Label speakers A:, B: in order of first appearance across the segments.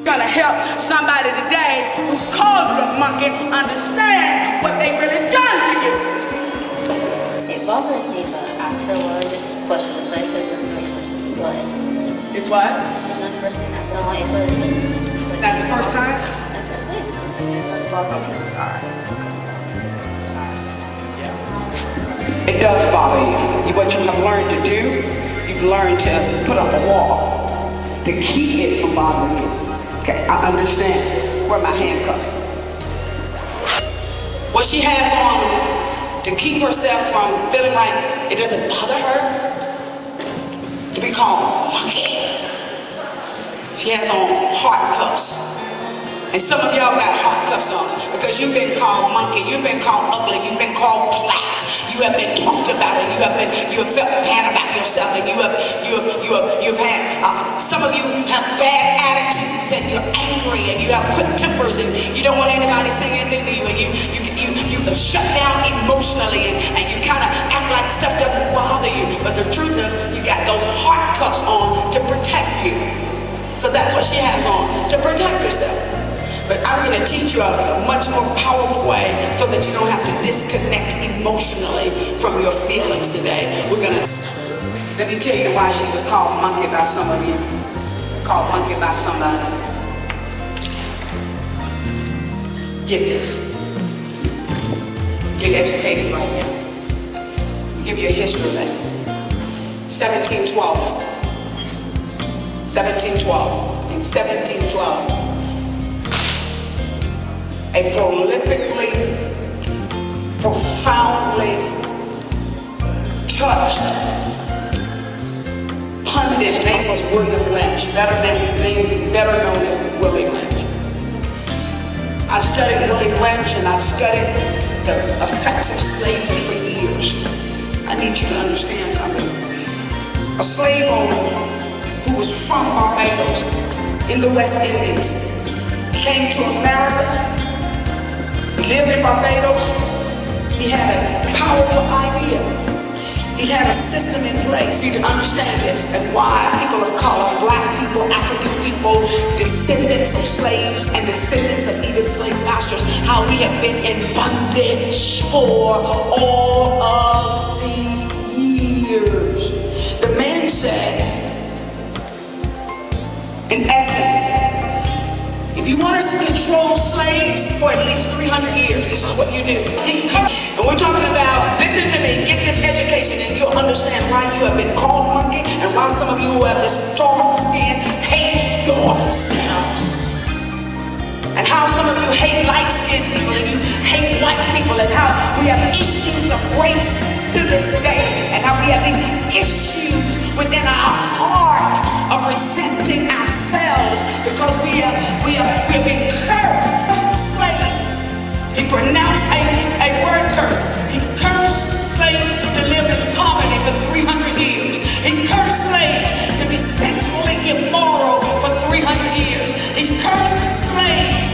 A: Gonna help somebody today who's called you a monkey understand what they really done to you.
B: It bothered me, but after a while I just pushed it aside because it's not the first thing. Well,
A: It's what?
B: it's not the first thing I saw. It's
A: Not the first time?
B: not the first thing.
A: Okay, alright. It does bother you. What you have learned to do, you've learned to put up a wall to keep it from bothering you. Okay, I understand. Where are my handcuffs? What she has on to keep herself from feeling like it doesn't bother her to be called monkey. She has on heart cuffs. And some of y'all got heart cuffs on because you've been called monkey, you've been called ugly, you've been called black, you have been talked about it, you have felt bad about yourself, and you've had some of you have bad attitudes, and you're angry, and you have quick tempers, and you don't want anybody saying anything to you, and you shut down emotionally, and you kind of act like stuff doesn't bother you. But the truth is, you got those heart cuffs on to protect you. So that's what she has on, to protect yourself. But I'm going to teach you a much more powerful way so that you don't have to disconnect emotionally from your feelings today. Let me tell you why she was called monkey by some of you. Called monkey by somebody. Get this. Get educated right now. I'll give you a history lesson. 1712. In 1712. A prolifically, profoundly touched pundit. His name was William Lynch, better known as Willie Lynch. I've studied Willie Lynch and I've studied the effects of slavery for years. I need you to understand something. A slave owner who was from Barbados in the West Indies came to America. He lived in Barbados. He had a powerful idea. He had a system in place. You need to understand this and why people of color, black people, African people, descendants of slaves and descendants of even slave masters, how we have been in bondage for all of these years. The man said, in essence, if you want us to control slaves for at least 300 years, this is what you do. And we're talking about, listen to me, get this education and you'll understand why you have been called monkey and why some of you who have this dark skin hate yourselves. And how some of you hate light-skinned people and you hate white people, and how we have issues of race to this day, and how we have these issues within our heart of resenting ourselves because we have been cursed as slaves. He pronounced a word curse. He cursed slaves to live in poverty for 300 years. He cursed slaves to be sexually immoral for 300 years. He cursed slaves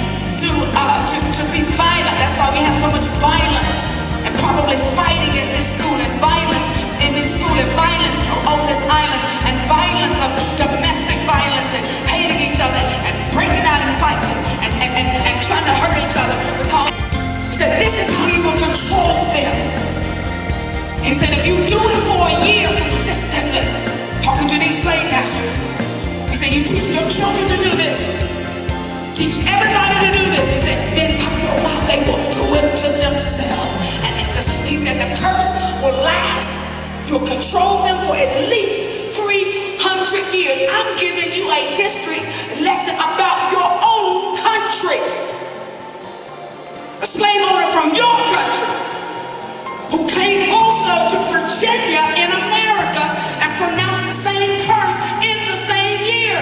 A: to be violent. That's why we have so much violence, and probably fighting in this school, and violence in this school, and violence on this island, and violence of domestic violence, and hating each other, and breaking out in fights, and trying to hurt each other. Because he said, this is how you will control them. He said, if you do it for a year consistently, talking to these slave masters, he said, you teach your children to do this. Teach everybody to do this. He said, then after a while, they will do it to themselves. And he said, the curse will last. You'll control them for at least 300 years. I'm giving you a history lesson about your own country. A slave owner from your country who came also to Virginia in America and pronounced the same curse in the same year.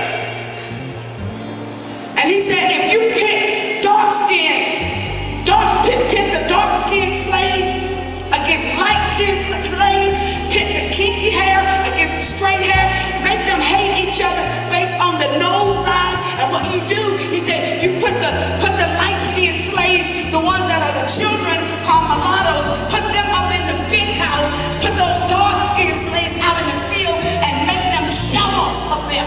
A: And he said, if you pit the dark-skinned slaves against light-skinned slaves, pit the kinky hair against the straight hair, make them hate each other based on the nose size. And what you do, he said, you put the light-skinned slaves, the ones that are the children called mulattoes, put them up in the big house, put those dark-skinned slaves out in the field and make them jealous of them.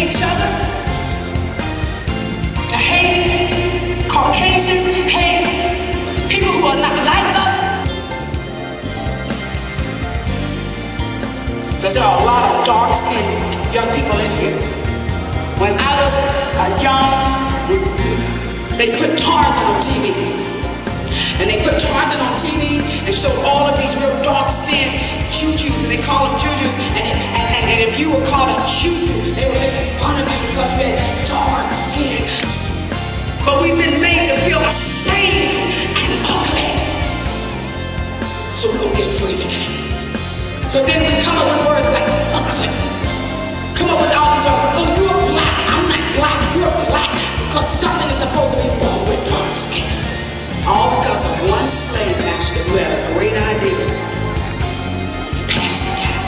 A: each other, to hate Caucasians, hate people who are not like us. Because there are a lot of dark-skinned young people in here. When I was young, they put Tarzan on TV. And they put Tarzan on TV and showed all of these real dark-skinned Jujus, and they call them Jujus. And if you were called a Juju, they were making fun of you because you had dark skin. But we've been made to feel ashamed and ugly. So we're gonna get free today. So then we come up with words like ugly. Come up with all these words. Oh, you're black. I'm not black. You're black. Because something is supposed to be wrong with dark skin. All because of one slave master who had a great idea. He passed it down.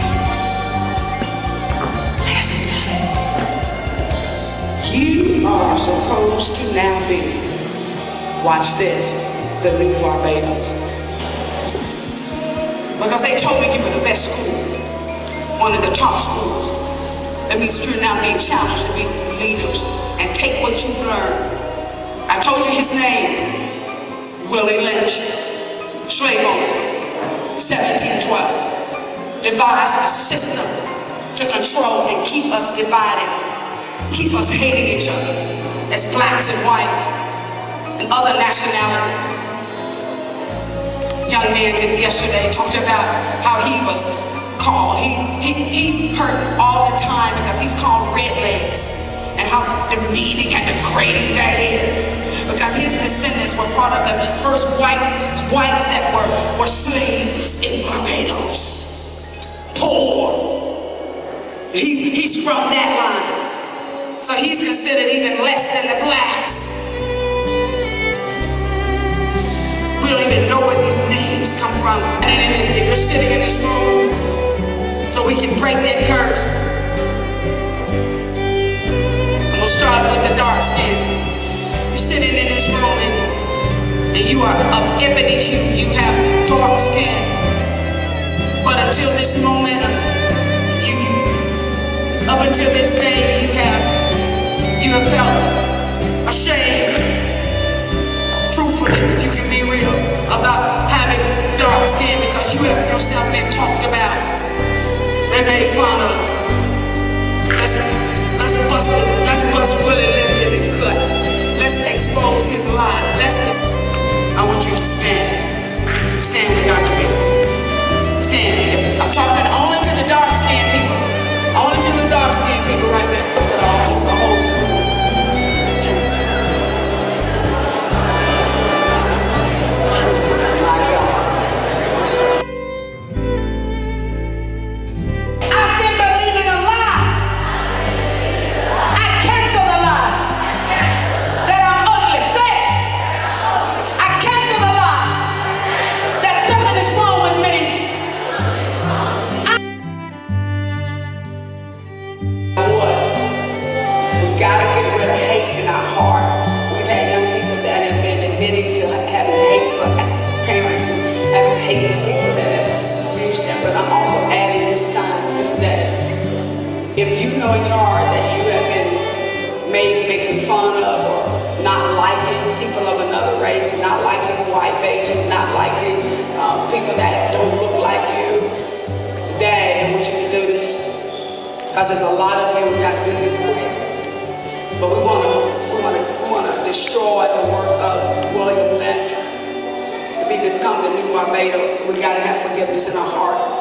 A: Passed it down. You are supposed to now be, watch this, the new Barbados. Because they told me you were the best school, one of the top schools. That means you're now being challenged to be leaders and take what you've learned. I told you his name. Willie Lynch, slave owner, 1712, devised a system to control and keep us divided, keep us hating each other as blacks and whites and other nationalities. Young man did yesterday talked about how he was called. He's hurt all the time because he's called redlegs, and how demeaning and degrading that is. Because his descendants were part of the first whites that were slaves in Barbados. Poor. He's from that line. So he's considered even less than the blacks. We don't even know where these names come from. And if you're sitting in this room, so we can break that curse. I'm gonna start with the dark skin. You're sitting in this room and you are of ebony hue. You have dark skin. But until this moment, up until this day, you have felt ashamed. Truthfully, if you can be real, about having dark skin because you have yourself been talked about and made fun of. Let's bust Willie Lynch in the gut. Let's expose his lie. I want you to stand. Stand with Dr. B. Stand. I'm talking only to the dark-skinned people. Only to the dark-skinned people right there. That are almost the whole school. My God. I've been believing a lie. I cancel the lie. Gotta get rid of hate in our heart. We've had young people that have been admitting to having hate for parents and having hate for people that have abused them. But I'm also adding this day. If you know in your heart that you have been making fun of or not liking people of another race, not liking white Bajans, not liking people that don't look like you, Dad, I want you to do this. Because there's a lot of you who got to do this quick. But we want to destroy the work of William Lynch. To become the new Barbados, we got to have forgiveness in our heart.